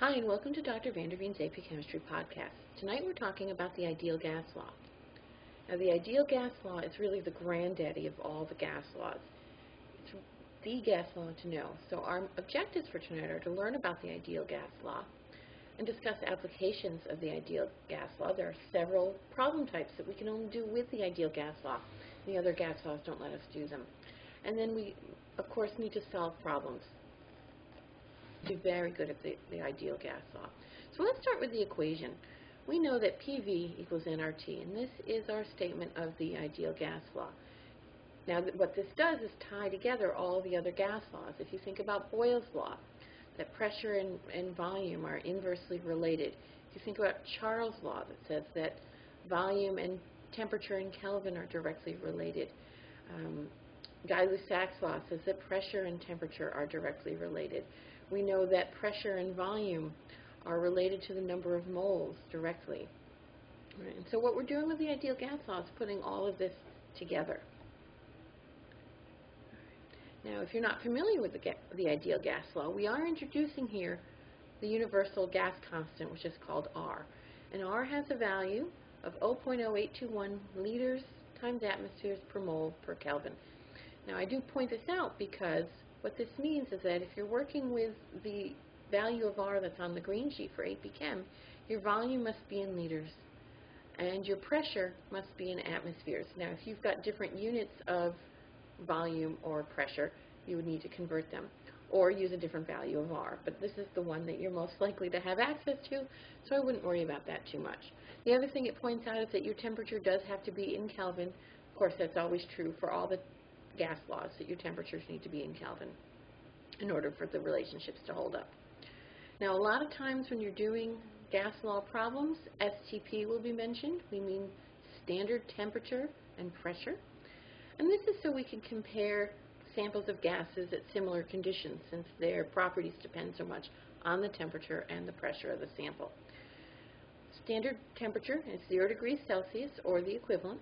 Hi, and welcome to Dr. Vanderveen's AP Chemistry podcast. Tonight we're talking about the ideal gas law. Now, the ideal gas law is really the granddaddy of all the gas laws. It's the gas law to know. So our objectives for tonight are to learn about the ideal gas law and discuss applications of the ideal gas law. There are several problem types that we can only do with the ideal gas law. The other gas laws don't let us do them. And then we, of course, need to solve problems. Be very good at the ideal gas law. So let's start with the equation. We know that PV equals nRT, and this is our statement of the ideal gas law. Now, what this does is tie together all the other gas laws. If you think about Boyle's law, that pressure and volume are inversely related. If you think about Charles' law that says that volume and temperature in Kelvin are directly related. Guy-Lussac's law says that pressure and temperature are directly related. We know that pressure and volume are related to the number of moles directly. Right? And so what we're doing with the ideal gas law is putting all of this together. Now, if you're not familiar with the ideal gas law, we are introducing here the universal gas constant, which is called R. And R has a value of 0.0821 liters times atmospheres per mole per Kelvin. Now, I do point this out because what this means is that if you're working with the value of R that's on the green sheet for AP Chem, your volume must be in liters and your pressure must be in atmospheres. Now, if you've got different units of volume or pressure, you would need to convert them or use a different value of R. But this is the one that you're most likely to have access to, so I wouldn't worry about that too much. The other thing it points out is that your temperature does have to be in Kelvin. Of course, that's always true for all the gas laws, that your temperatures need to be in Kelvin in order for the relationships to hold up. Now, a lot of times when you're doing gas law problems, STP will be mentioned. We mean standard temperature and pressure. And this is so we can compare samples of gases at similar conditions, since their properties depend so much on the temperature and the pressure of the sample. Standard temperature is 0 degrees Celsius or the equivalent,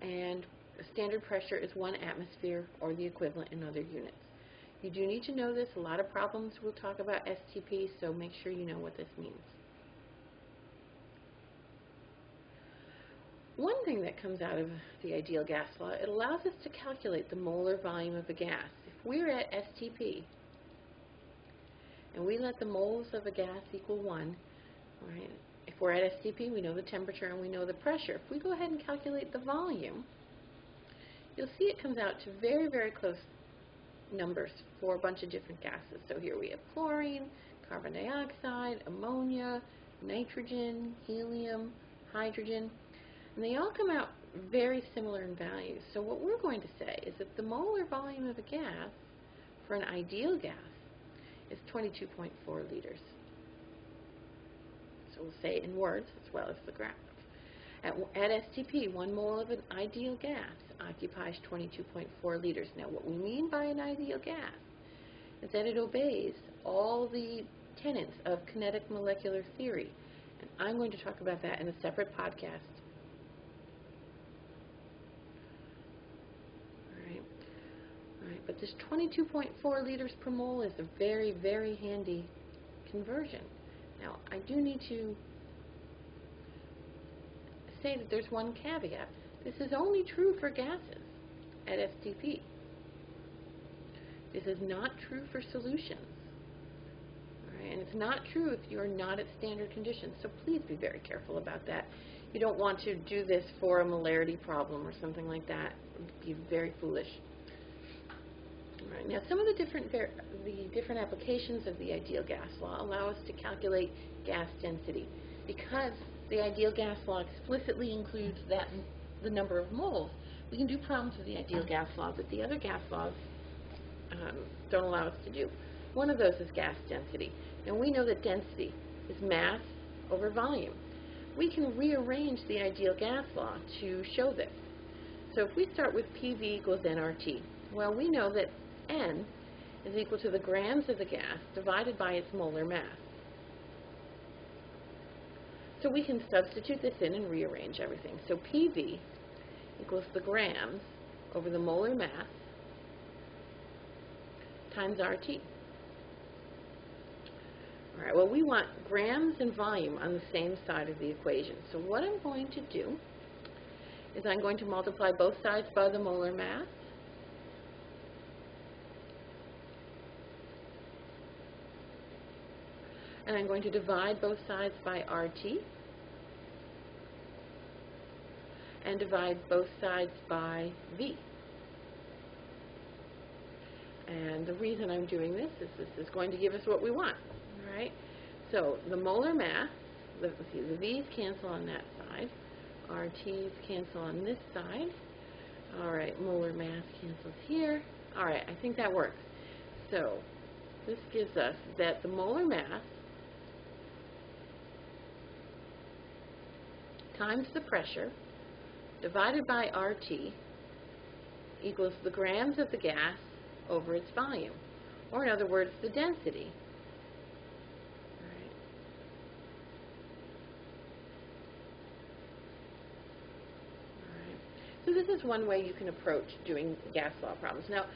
and standard pressure is 1 atmosphere or the equivalent in other units. You do need to know this. A lot of problems will talk about STP, so make sure you know what this means. One thing that comes out of the ideal gas law, it allows us to calculate the molar volume of a gas. If we're at STP and we let the moles of a gas equal 1, right? If we're at STP, we know the temperature and we know the pressure. If we go ahead and calculate the volume, you'll see it comes out to very, very close numbers for a bunch of different gases. So here we have chlorine, carbon dioxide, ammonia, nitrogen, helium, hydrogen, and they all come out very similar in value. So what we're going to say is that the molar volume of a gas for an ideal gas is 22.4 liters. So we'll say it in words as well as the graph. At STP, 1 mole of an ideal gas occupies 22.4 liters. Now, what we mean by an ideal gas is that it obeys all the tenets of kinetic molecular theory. And I'm going to talk about that in a separate podcast. All right, but this 22.4 liters per mole is a very, very handy conversion. Now, I do need to say that there's one caveat. This is only true for gases at STP. This is not true for solutions. All right, and it's not true if you're not at standard conditions, so please be very careful about that. You don't want to do this for a molarity problem or something like that. It would be very foolish. All right, now, some of the different applications of the ideal gas law allow us to calculate gas density. Because the ideal gas law explicitly includes that the number of moles, we can do problems with the ideal gas law that the other gas laws don't allow us to do. One of those is gas density. Now, we know that density is mass over volume. We can rearrange the ideal gas law to show this. So if we start with PV equals nRT, well, we know that N is equal to the grams of the gas divided by its molar mass. So we can substitute this in and rearrange everything. So PV equals the grams over the molar mass times RT. right, well, we want grams and volume on the same side of the equation. So what I'm going to do is I'm going to multiply both sides by the molar mass. And I'm going to divide both sides by RT. And divide both sides by V. And the reason I'm doing this is this is going to give us what we want. All right? So the molar mass, let's see, the V's cancel on that side. RT's cancel on this side. All right, molar mass cancels here. All right, I think that works. So this gives us that the molar mass times the pressure divided by RT equals the grams of the gas over its volume, or in other words, the density. So this is one way you can approach doing gas law problems. Now,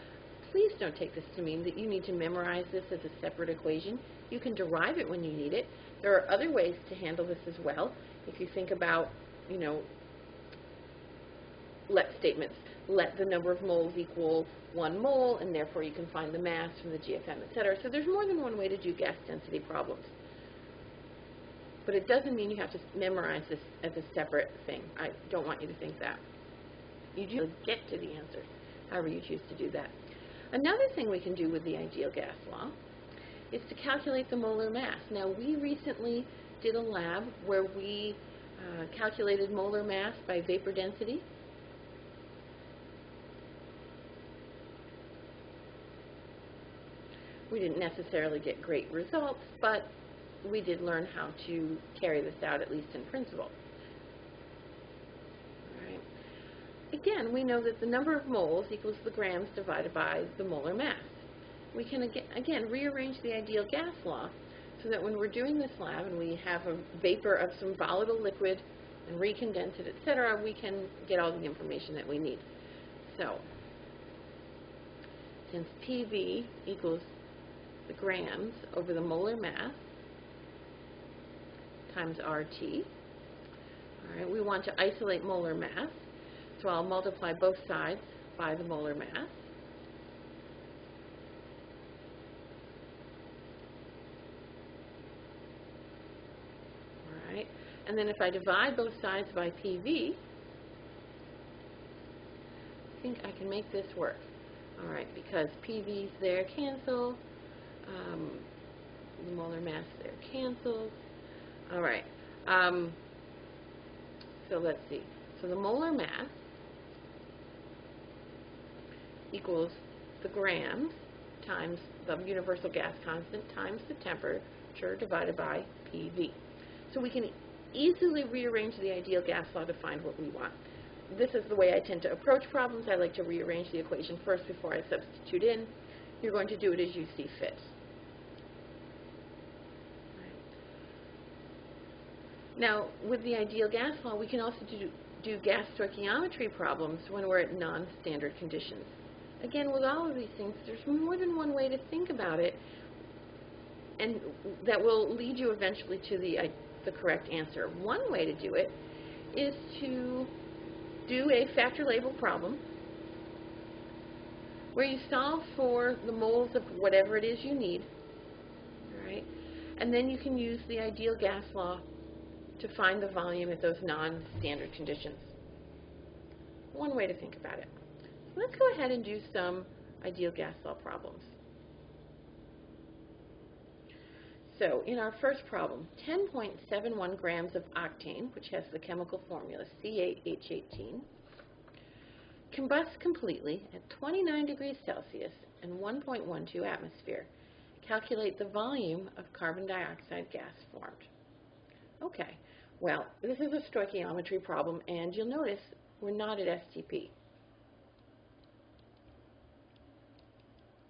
please don't take this to mean that you need to memorize this as a separate equation. You can derive it when you need it. There are other ways to handle this as well. If you think about, let statements, let the number of moles equal 1 mole, and therefore you can find the mass from the GFM, etc. So there's more than one way to do gas density problems. But it doesn't mean you have to memorize this as a separate thing. I don't want you to think that. You do get to the answer, however you choose to do that. Another thing we can do with the ideal gas law is to calculate the molar mass. Now, we recently did a lab where we calculated molar mass by vapor density. We didn't necessarily get great results, but we did learn how to carry this out, at least in principle. Again, we know that the number of moles equals the grams divided by the molar mass. We can, again, rearrange the ideal gas law so that when we're doing this lab and we have a vapor of some volatile liquid and recondense it, etc., we can get all the information that we need. So, since PV equals the grams over the molar mass times RT, all right, we want to isolate molar mass. So I'll multiply both sides by the molar mass. All right. And then if I divide both sides by PV, I think I can make this work. All right, because PV's there cancel, the molar mass there cancels. All right. So let's see. So the molar mass equals the grams times the universal gas constant times the temperature divided by PV. So we can easily rearrange the ideal gas law to find what we want. This is the way I tend to approach problems. I like to rearrange the equation first before I substitute in. You're going to do it as you see fit. Now, with the ideal gas law, we can also do gas stoichiometry problems when we're at non-standard conditions. Again, with all of these things, there's more than one way to think about it, and that will lead you eventually to the correct answer. One way to do it is to do a factor label problem where you solve for the moles of whatever it is you need, right? And then you can use the ideal gas law to find the volume at those non-standard conditions. One way to think about it. So let's go ahead and do some ideal gas law problems. So in our first problem, 10.71 grams of octane, which has the chemical formula C8H18, combusts completely at 29 degrees Celsius and 1.12 atmosphere. Calculate the volume of carbon dioxide gas formed. Okay, well, this is a stoichiometry problem, and you'll notice we're not at STP.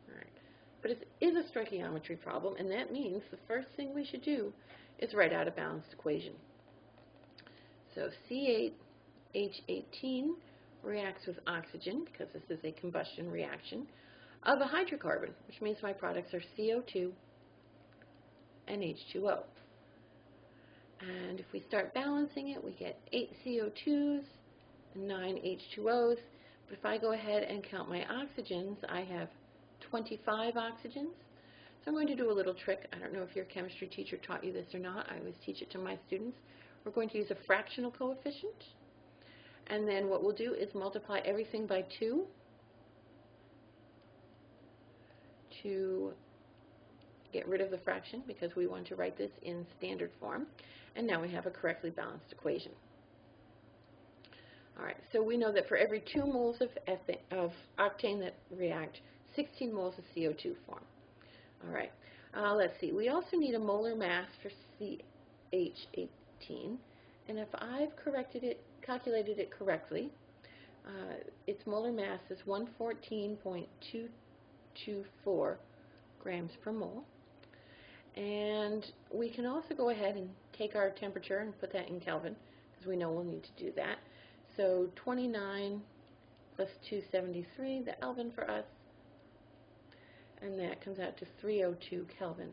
All right. But it is a stoichiometry problem, and that means the first thing we should do is write out a balanced equation. So C8H18 reacts with oxygen, because this is a combustion reaction, of a hydrocarbon, which means my products are CO2 and H2O. And if we start balancing it, we get 8 CO2s and 9 H2Os. But if I go ahead and count my oxygens, I have 25 oxygens. So I'm going to do a little trick. I don't know if your chemistry teacher taught you this or not. I always teach it to my students. We're going to use a fractional coefficient. And then what we'll do is multiply everything by 2 to get rid of the fraction, because we want to write this in standard form. And now we have a correctly balanced equation. All right, so we know that for every 2 moles of octane that react, 16 moles of CO2 form. All right, let's see. We also need a molar mass for CH18. And if I've calculated it correctly, its molar mass is 114.224 grams per mole. And we can also go ahead and take our temperature and put that in Kelvin, because we know we'll need to do that. So 29 plus 273, the Kelvin for us, and that comes out to 302 Kelvin.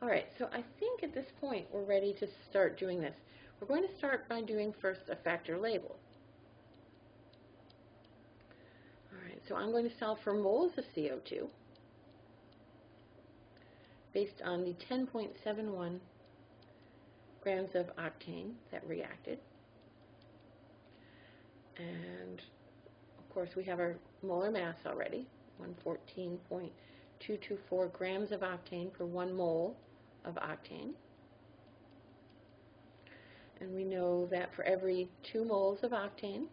All right, so I think at this point we're ready to start doing this. We're going to start by doing first a factor label. All right, so I'm going to solve for moles of CO2 based on the 10.71 grams of octane that reacted. And of course we have our molar mass already, 114.224 grams of octane per 1 mole of octane. And we know that for every 2 moles of octane,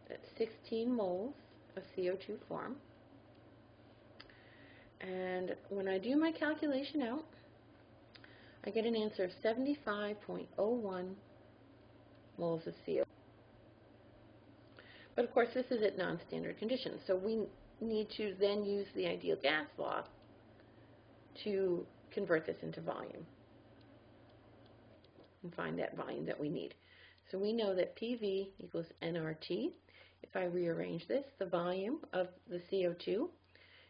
that's 16 moles of CO2 form. And when I do my calculation out, I get an answer of 75.01 moles of CO2. But of course, this is at non-standard conditions, so we need to then use the ideal gas law to convert this into volume and find that volume that we need. So we know that PV equals nRT. If I rearrange this, the volume of the CO2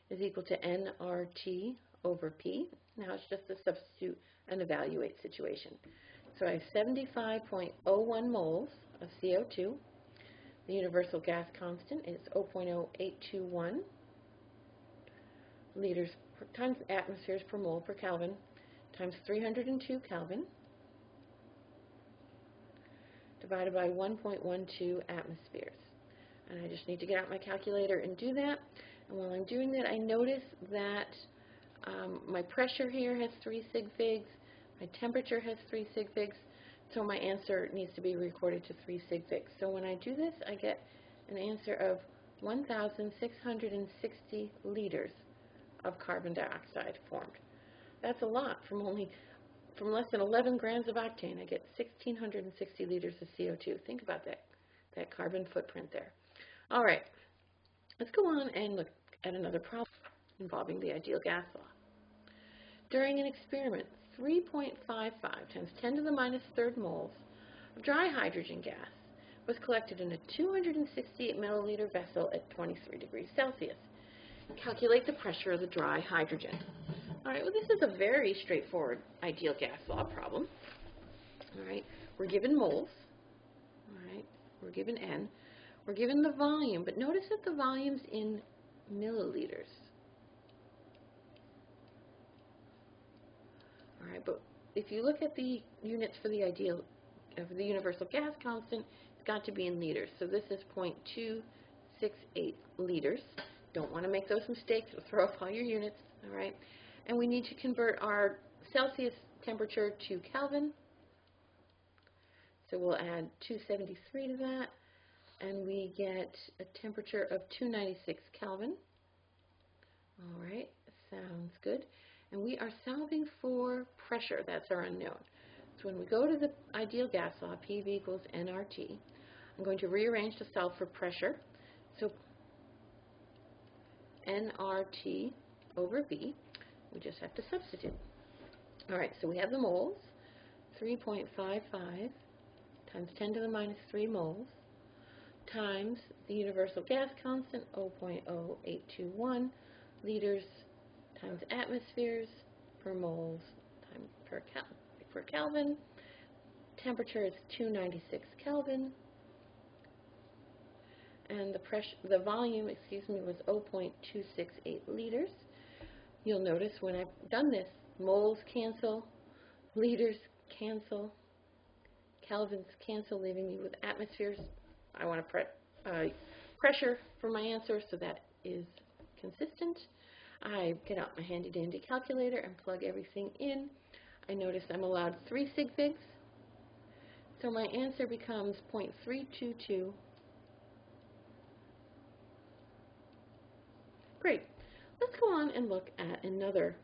is equal to nRT over P. Now it's just a substitute and evaluate situation. So I have 75.01 moles of CO2. The universal gas constant is 0.0821 liters times atmospheres per mole per Kelvin times 302 Kelvin divided by 1.12 atmospheres. And I just need to get out my calculator and do that. And while I'm doing that, I notice that my pressure here has 3 sig figs, my temperature has 3 sig figs, so my answer needs to be recorded to 3 sig figs. So when I do this, I get an answer of 1,660 liters of carbon dioxide formed. That's a lot. From less than 11 grams of octane, I get 1,660 liters of CO2. Think about that carbon footprint there. All right, let's go on and look at another problem involving the ideal gas law. During an experiment, 3.55 times 10 to the minus third moles of dry hydrogen gas was collected in a 268 milliliter vessel at 23 degrees Celsius. Calculate the pressure of the dry hydrogen. All right, well, this is a very straightforward ideal gas law problem. All right, we're given moles. All right, we're given N. We're given the volume, but notice that the volume's in milliliters. All right, but if you look at the units for the the universal gas constant, it's got to be in liters. So this is 0.268 liters. Don't want to make those mistakes. You'll throw off all your units. All right, and we need to convert our Celsius temperature to Kelvin. So we'll add 273 to that, and we get a temperature of 296 Kelvin. All right, sounds good. And we are solving for pressure. That's our unknown. So when we go to the ideal gas law, PV equals nRT, I'm going to rearrange to solve for pressure. So nRT over V, we just have to substitute. All right, so we have the moles, 3.55 times 10 to the minus 3 moles, times the universal gas constant, 0.0821 liters times atmospheres per moles times per Kelvin. Temperature is 296 Kelvin. And the volume, was 0.268 liters. You'll notice when I've done this, moles cancel, liters cancel, kelvins cancel, leaving me with atmospheres. I want to pressure for my answer, so that is consistent. I get out my handy-dandy calculator and plug everything in. I notice I'm allowed 3 sig figs, so my answer becomes 0.322. Great. Let's go on and look at another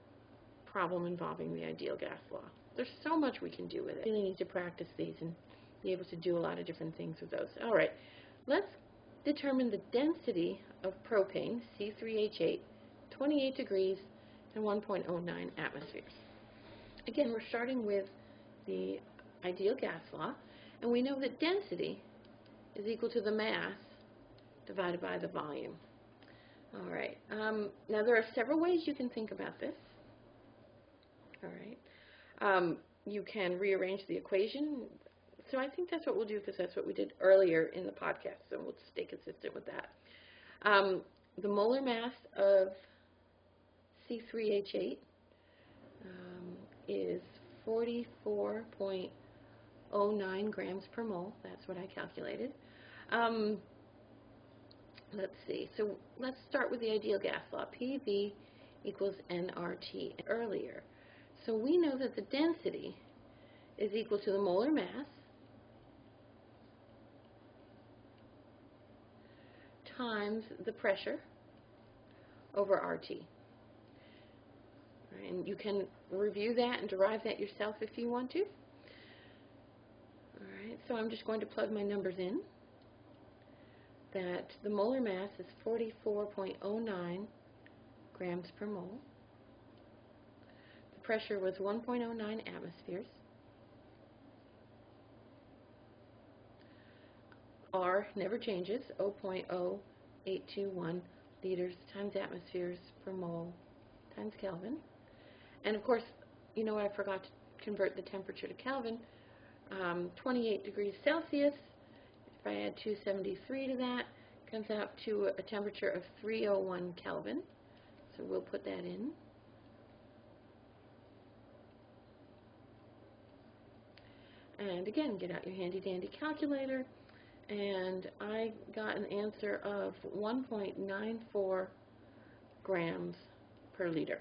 problem involving the ideal gas law. There's so much we can do with it. We really need to practice these and be able to do a lot of different things with those. All right, let's determine the density of propane, C3H8, 28 degrees and 1.09 atmospheres. Again, we're starting with the ideal gas law, and we know that density is equal to the mass divided by the volume. All right, now there are several ways you can think about this. All right, you can rearrange the equation. So I think that's what we'll do, because that's what we did earlier in the podcast, so we'll stay consistent with that. The molar mass of C3H8 is 44.09 grams per mole. That's what I calculated. Let's see. So let's start with the ideal gas law. PV equals nRT earlier. So we know that the density is equal to the molar mass times the pressure over RT. Right, and you can review that and derive that yourself if you want to. All right, so I'm just going to plug my numbers in. That the molar mass is 44.09 grams per mole. The pressure was 1.09 atmospheres. R never changes, 0.0821 liters times atmospheres per mole times Kelvin. And of course, you know, I forgot to convert the temperature to Kelvin. 28 degrees Celsius. If I add 273 to that, it comes out to a temperature of 301 Kelvin. So we'll put that in. And again, get out your handy-dandy calculator. And I got an answer of 1.94 grams per liter.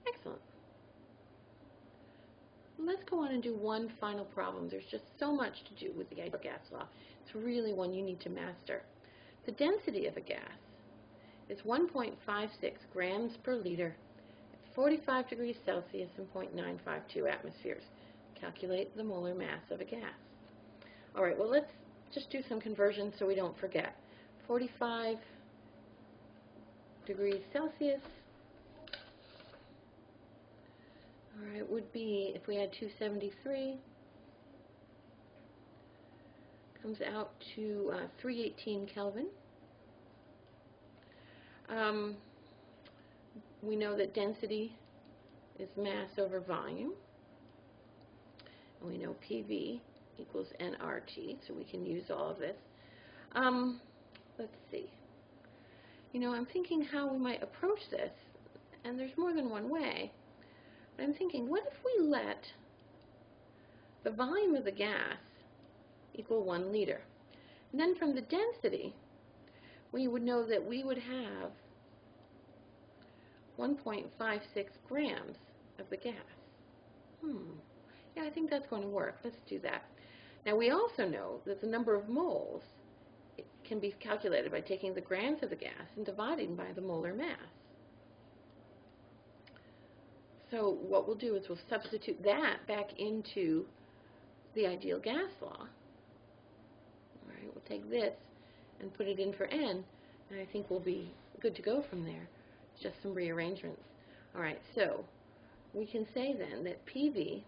Excellent. Let's go on and do one final problem. There's just so much to do with the ideal gas law. It's really one you need to master. The density of a gas is 1.56 grams per liter at 45 degrees Celsius and 0.952 atmospheres. Calculate the molar mass of a gas. All right, well, let's just do some conversions so we don't forget. 45 degrees Celsius, all right, would be, if we had 273, comes out to 318 Kelvin. We know that density is mass over volume, and we know PV equals nRT, so we can use all of this. Let's see. You know, I'm thinking how we might approach this, and there's more than one way. But I'm thinking, what if we let the volume of the gas equal 1 liter? And then from the density, we would know that we would have 1.56 grams of the gas. Yeah, I think that's going to work. Let's do that. Now, we also know that the number of moles can be calculated by taking the grams of the gas and dividing by the molar mass. So what we'll do is we'll substitute that back into the ideal gas law. All right, we'll take this and put it in for N, and I think we'll be good to go from there. Just some rearrangements. All right, so we can say then that PV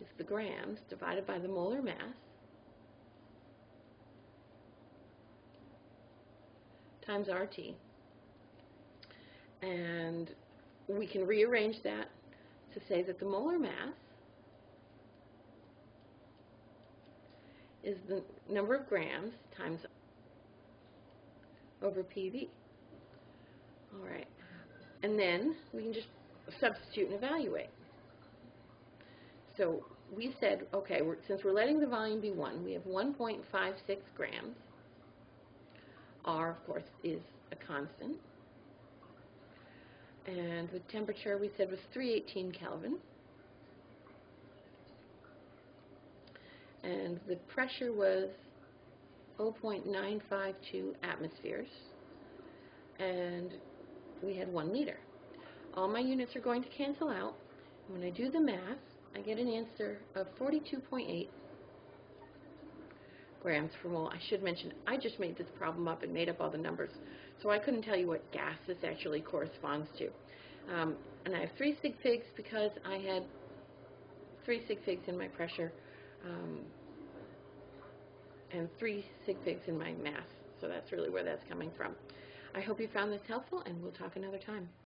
is the grams divided by the molar mass times RT. And we can rearrange that to say that the molar mass is the number of grams times over PV. All right. And then we can just substitute and evaluate. So we said, okay, since we're letting the volume be 1, we have 1.56 grams. R, of course, is a constant. And the temperature we said was 318 Kelvin. And the pressure was 0.952 atmospheres. And we had 1 liter. All my units are going to cancel out. When I do the math, I get an answer of 42.8 grams per mole. I should mention, I just made this problem up and made up all the numbers, so I couldn't tell you what gas this actually corresponds to. And I have 3 sig figs because I had 3 sig figs in my pressure and 3 sig figs in my mass, so that's really where that's coming from. I hope you found this helpful, and we'll talk another time.